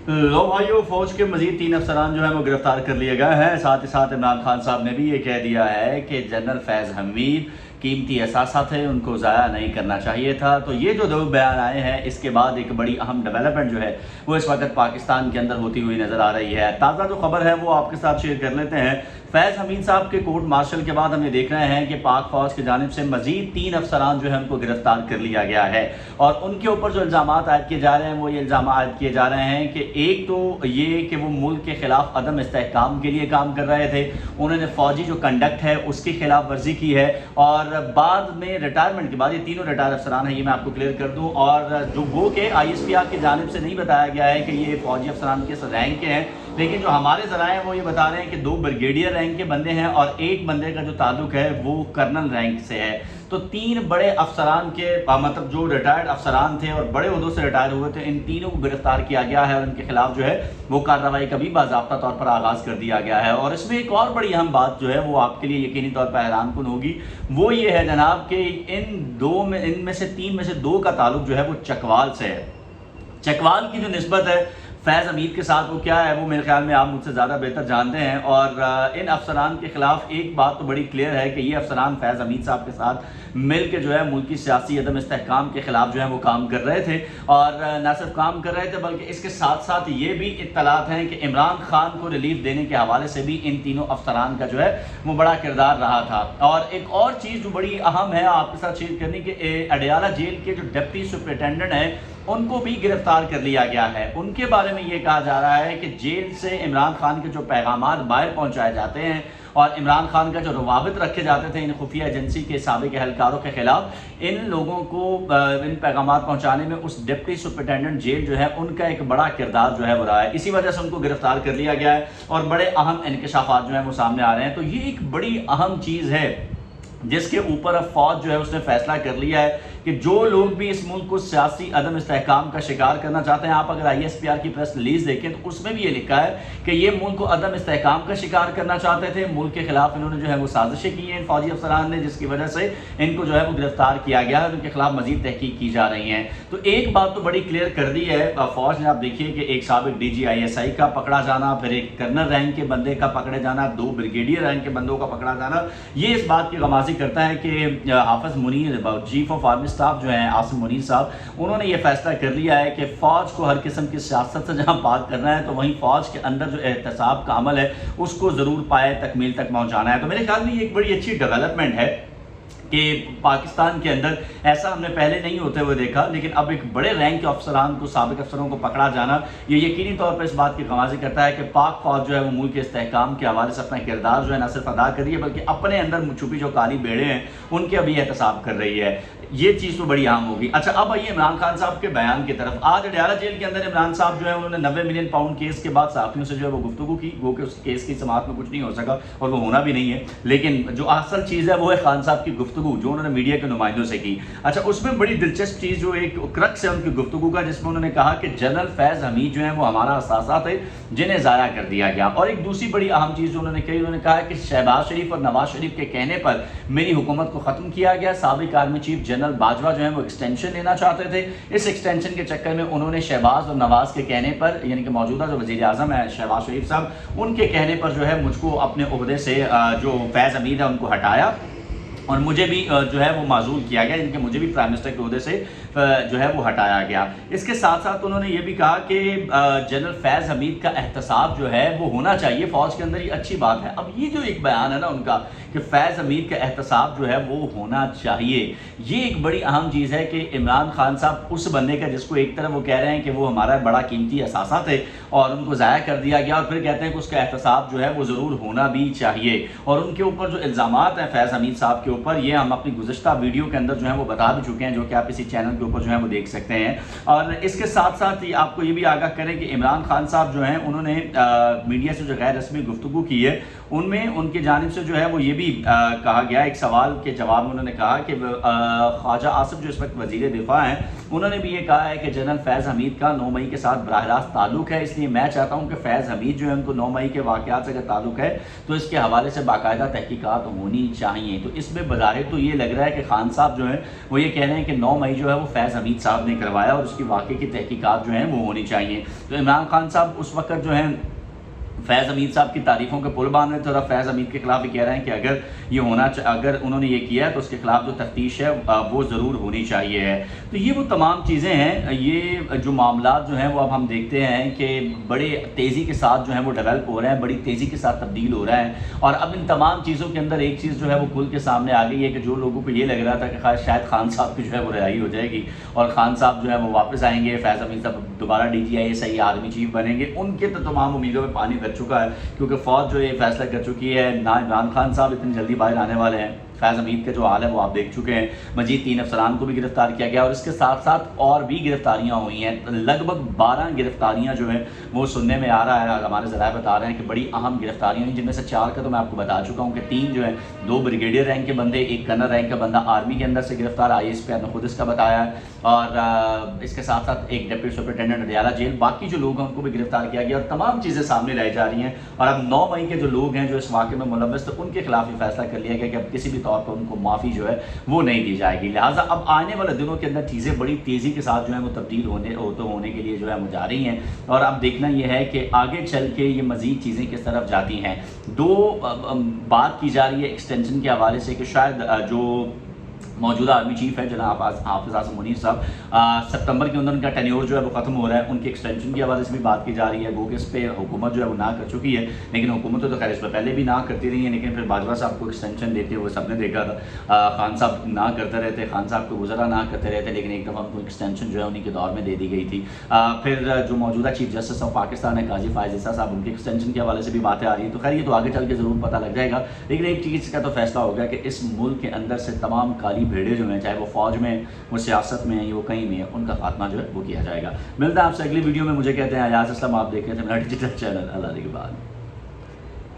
लो भाइयों, फौज के मजीद 3 अफसरान जो है वो गिरफ्तार कर लिए गए हैं। साथ ही साथ इमरान खान साहब ने भी ये कह दिया है कि जनरल फैज़ हमीद कीमती असासा थे, उनको ज़ाया नहीं करना चाहिए था। तो ये जो 2 बयान आए हैं, इसके बाद एक बड़ी अहम डेवलपमेंट जो है वो इस वक्त पाकिस्तान के अंदर होती हुई नज़र आ रही है। ताज़ा जो खबर है वो आपके साथ शेयर कर लेते हैं। फैज़ हमीद साहब के कोर्ट मार्शल के बाद हम ये देख रहे हैं कि पाक फौज की जानिब से मजीद 3 अफसरान जो है उनको गिरफ्तार कर लिया गया है और उनके ऊपर जो इल्ज़ाम आयद किए जा रहे हैं वो ये इल्ज़ाम आयद किए जा रहे हैं कि एक तो ये कि वो मुल्क के खिलाफ अदम इस्तेहकाम के लिए काम कर रहे थे, उन्होंने फौजी जो कंडक्ट है उसकी खिलाफ वर्जी की है और बाद में रिटायरमेंट के बाद ये तीनों रिटायर अफसरान हैं, ये मैं आपको क्लियर कर दूँ। और जो गो के ISPR की जानिब से नहीं बताया गया है कि ये फौजी अफसरान किस रैंक के हैं, लेकिन जो हमारे ज़राए हैं वो ये बता रहे हैं कि 2 ब्रिगेडियर रैंक के बंदे हैं और एक बंदे का जो ताल्लुक है वो कर्नल रैंक से है। तो 3 बड़े अफसरान के मतलब जो रिटायर्ड अफसरान थे और बड़े उहदों से रिटायर हुए थे, इन तीनों को गिरफ्तार किया गया है और उनके खिलाफ जो है वो कार्रवाई का भी बाज़ाब्ता तौर पर आगाज़ कर दिया गया है। और इसमें एक और बड़ी अहम बात जो है वो आपके लिए यकीनी तौर पर हैरानकुन होगी, वो ये है जनाब कि इनमें से 3 में से 2 का ताल्लुक जो है वो चकवाल से है। चकवाल की जो निस्बत है फैज़ हमीद के साथ वो क्या है वो मेरे ख्याल में आप मुझसे ज़्यादा बेहतर जानते हैं। और इन अफसरान के खिलाफ एक बात तो बड़ी क्लियर है कि ये अफसरान फैज़ हमीद साहब के साथ मिल के जो है मुल्की सियासी अदम इस्तेहकाम के खिलाफ जो है वो काम कर रहे थे और न सिर्फ काम कर रहे थे बल्कि इसके साथ साथ ये भी इत्तलात हैं कि इमरान खान को रिलीफ देने के हवाले से भी इन तीनों अफसरान का जो है वो बड़ा किरदार रहा था। और एक और चीज़ जो बड़ी अहम है आपके साथ शेयर करने के, अडयाला जेल के जो डिप्टी सुपरिटेंडेंट हैं उनको भी गिरफ्तार कर लिया गया है। उनके बारे में ये कहा जा रहा है कि जेल से इमरान खान के जो पैगामात बाहर पहुंचाए जाते हैं और इमरान खान का जो रवाबित रखे जाते थे इन खुफिया एजेंसी के साबिक एहलकारों के खिलाफ, इन लोगों को इन पैगामात पहुंचाने में उस डिप्टी सुपरिटेंडेंट जेल जो है उनका एक बड़ा किरदार जो है वो रहा है। इसी वजह से उनको गिरफ्तार कर लिया गया है और बड़े अहम इंकशाफात जो है वो सामने आ रहे हैं। तो ये एक बड़ी अहम चीज़ है जिसके ऊपर अब फौज जो है उसने फैसला कर लिया है कि जो लोग भी इस मुल्क को सियासी अदम इस्तेहकाम का शिकार करना चाहते हैं, आप अगर ISPR की प्रेस रिलीज देखें तो उसमें भी ये लिखा है कि ये मुल्क को अदम इस्तेहकाम का शिकार करना चाहते थे, मुल्क के खिलाफ इन्होंने जो है वो साजिशें की हैं फौजी अफसरान ने, जिसकी वजह से इनको जो है वो गिरफ्तार किया गया है और उनके खिलाफ मजीद तहकीक की जा रही है। तो एक बात तो बड़ी क्लियर कर दी है फौज ने। आप देखिए कि एक साबिक DG ISI का पकड़ा जाना, फिर एक कर्नल रैंक के बंदे का पकड़े जाना, 2 ब्रिगेडियर रैंक के बंदों का पकड़ा जाना, ये इस बात की गमाजी करता है कि Hafiz Munir chief of army staff जो है आसिम मुनीर साहब, उन्होंने ये फैसला कर लिया है कि फौज को हर किस्म की सियासत से जहां बात करना है तो वहीं फौज के अंदर जो एहतसाब का अमल है उसको जरूर पाए तकमील तक पहुंचाना है। तो मेरे ख्याल में ये एक बड़ी अच्छी डेवलपमेंट है कि पाकिस्तान के अंदर ऐसा हमने पहले नहीं होते हुए देखा, लेकिन अब एक बड़े रैंक के अफसरान को, साबिक अफसरों को पकड़ा जाना ये यकीनी तौर पर इस बात की गवाही करता है कि पाक फौज जो है वो मुल्क के इस्तेहकाम के हवाले से अपना किरदार जो है न सिर्फ अदा कर रही है बल्कि अपने अंदर छुपी जो काली बेड़े हैं उनके अभी एहतसाब कर रही है। ये चीज़ तो बड़ी आम होगी। अच्छा, अब आइए इमरान खान साहब के बयान की तरफ। आज अडयाला जेल के अंदर इमरान साहब जो है उन्होंने 90 मिलियन पाउंड केस के बाद साथियों से जो है वो गुफ्तगू की, वो कि उस केस की समाअत में कुछ नहीं हो सका और वो होना भी नहीं है, लेकिन जो असल चीज़ है वो है खान साहब की गुफ्तगू जो उन्होंने मीडिया के नुमाइंदों से की। अच्छा, उसमें बड़ी दिलचस्प चीज़ जो एक क्रक्स है उनकी गुफ्तगू का, जिसमें उन्होंने कहा कि जनरल फैज़ हमीद जो है वो हमारा असासा थे जिन्हें ज़ाया कर दिया गया। और एक दूसरी बड़ी अहम चीज़ जो उन्होंने कही, उन्होंने कहा कि शहबाज शरीफ और नवाज शरीफ के कहने पर मेरी हुकूमत को ख़त्म किया गया। साबिक आर्मी चीफ जनरल बाजवा जो है एक्सटेंशन लेना चाहते थे, इस एक्सटेंशन के चक्कर में उन्होंने शहबाज और नवाज के कहने पर, यानी कि मौजूदा जो वज़ीर आज़म है शहबाज शरीफ साहब, उनके कहने पर जो है मुझको अपने ओहदे से जो फैज़ हमीद है उनको हटाया और मुझे भी जो है वो माजूल किया गया, इनके मुझे भी प्राइम मिनिस्टर के ओहदे से जो है वो हटाया गया। इसके साथ साथ उन्होंने ये भी कहा कि जनरल फैज़ हमीद का एहतसाब जो है वो होना चाहिए फौज के अंदर, ये अच्छी बात है। अब ये जो एक बयान है ना उनका कि फैज़ हमीद का एहतसाब जो है वो होना चाहिए, ये एक बड़ी अहम चीज़ है कि इमरान खान साहब उस बंदे का जिसको एक तरफ वो कह रहे हैं कि वो हमारा बड़ा कीमती असासा थे और उनको ज़ाया कर दिया गया, और फिर कहते हैं कि उसका एहतसाब जो है वो ज़रूर होना भी चाहिए। और उनके ऊपर जो इल्ज़ामात हैं फैज़ हमीद साहब के ऊपर, ये हम अपनी गुज़श्ता वीडियो के अंदर जो है वो बता भी चुके हैं, जो कि आप इसी चैनल के ऊपर जो है वो देख सकते हैं। और इसके साथ साथ ही आपको ये भी आगाह करें कि इमरान खान साहब जो हैं उन्होंने मीडिया से जो गैर रस्मी गुफ्तगू की है उनमें उनकी जानिब से जो है वो ये भी कहा गया, एक सवाल के जवाब में उन्होंने कहा कि ख्वाजा आसिफ जो इस वक्त वज़ीर दिफा हैं उन्होंने भी ये कहा है कि जनरल फैज़ हमीद का 9 मई के साथ बराह रास्त ताल्लुक है, इसलिए मैं चाहता हूँ कि फैज़ हमीद जो है उनको 9 मई के वाक़यात से अगर ताल्लुक है तो इसके हवाले से बाकायदा तहकीकात होनी चाहिए। तो इसमें बज़ाहिर तो ये लग रहा है कि खान साहब जो है वो ये कह रहे हैं कि 9 मई जो है वो फैज़ हमीद साहब ने करवाया और उसकी वाक़े की तहकीकात जो है वो होनी चाहिए। तो इमरान खान साहब उस वक्त जो है फैज़ हमीद साहब की तारीफ़ों के पुल बांध रहे थे और अब फैज़ हमीद के खिलाफ भी कह रहे हैं कि अगर उन्होंने ये किया है तो उसके खिलाफ जो तफ्तीश है वो ज़रूर होनी चाहिए है। तो ये वो तमाम चीज़ें हैं, ये जो मामला जो हैं वो अब हम देखते हैं कि बड़े तेज़ी के साथ जो है वो डेवलप हो रहे हैं, बड़ी तेज़ी के साथ तब्दील हो रहा है। और अब इन तमाम चीज़ों के अंदर एक चीज़ जो है वो खुल के सामने आ गई है कि जो लोगों को ये लग रहा था कि शायद खान साहब की जो है वो रिहाई हो जाएगी और खान साहब जो है वो वापस आएंगे, फैज़ हमीद साहब दोबारा DGI आर्मी चीफ बनेंगे, उनके तो तमाम उम्मीदों में पानी फिर चुका है, क्योंकि फ़ौज जो ये फैसला कर चुकी है ना इमरान खान साहब इतनी जल्दी बाहर आने वाले हैं। फैज़ हमीद का जो हाल है वो आप देख चुके हैं। मजीद 3 अफसरान को भी गिरफ्तार किया गया और इसके साथ साथ और भी गिरफ्तारियां हुई हैं। लगभग 12 गिरफ्तारियां जो हैं वो सुनने में आ रहा है, हमारे ज़राए बता रहे हैं कि बड़ी अहम गिरफ्तारियां हुई, जिनमें से 4 का तो मैं आपको बता चुका हूँ कि 3 जो है 2 ब्रिगेडियर रैंक के बंदे, 1 कर्नल रैंक का बंदा आर्मी के अंदर से गिरफ्तार, ISP ने खुद इसका बताया है। और इसके साथ साथ एक डिप्टी सुपरिटेंडेंट अडयाला जेल, बाकी जो लोग हैं उनको भी गिरफ्तार किया गया और तमाम चीज़ें सामने लाई जा रही हैं। और अब 9 मई के जो लोग हैं जो इस वाक़े में मुलव्वस थे उनके खिलाफ ही फैसला कर लिया गया कि अब किसी भी तौर पर उनको माफ़ी जो है वो नहीं दी जाएगी। लिहाजा अब आने वाले दिनों के अंदर चीज़ें बड़ी तेज़ी के साथ जो है वो तब्दील होने के लिए जो है वो जा रही हैं। और अब देखना यह है कि आगे चल के ये मज़ीद चीज़ें किस तरफ जाती हैं। बात की जा रही है एक्सटेंशन के हवाले से कि शायद जो मौजूदा आर्मी चीफ है जनाब हाफिज़ आसिम मुनीर साहब, सितंबर के अंदर उनका टेन्योर जो है वो ख़त्म हो रहा है, उनके एक्सटेंशन की हवाले से भी बात की जा रही है। गो कि इस पर हुकूमत जो है वो ना कर चुकी है, लेकिन हुकूमत तो खैर इस पर पहले भी ना करती रही है, लेकिन फिर बाजवा साहब को एक्सटेंशन देते हुए सबने देखा था। खान साहब ना करते रहते, खान साहब को गुजरा ना करते रहते, लेकिन एक दफ़ा उनको एक्सटेंशन जो है उन्हीं के दौर में दे दी गई थी। फिर जो मौजूदा चीफ जस्टिस ऑफ पाकिस्तान है काजी फ़ायज़ ईसा साहब, उनके एक्सटेंशन के हवाले से भी बातें आ रही हैं। तो खैर ये तो आगे चल के ज़रूर पता लग जाएगा, लेकिन एक चीज़ का तो फैसला होगा कि इस मुल्क के अंदर से तमाम काली भेड़ें जो हैं, चाहे वो फ़ौज में, वो सियासत में, वो कहीं में है, उनका खात्मा जो है वो किया जाएगा। मिलता है आपसे अगली वीडियो में। मुझे कहते हैं अयाज़ असलम, आप देख रहे थे मेरा डिजिटल चैनल अल्लाह के बाद।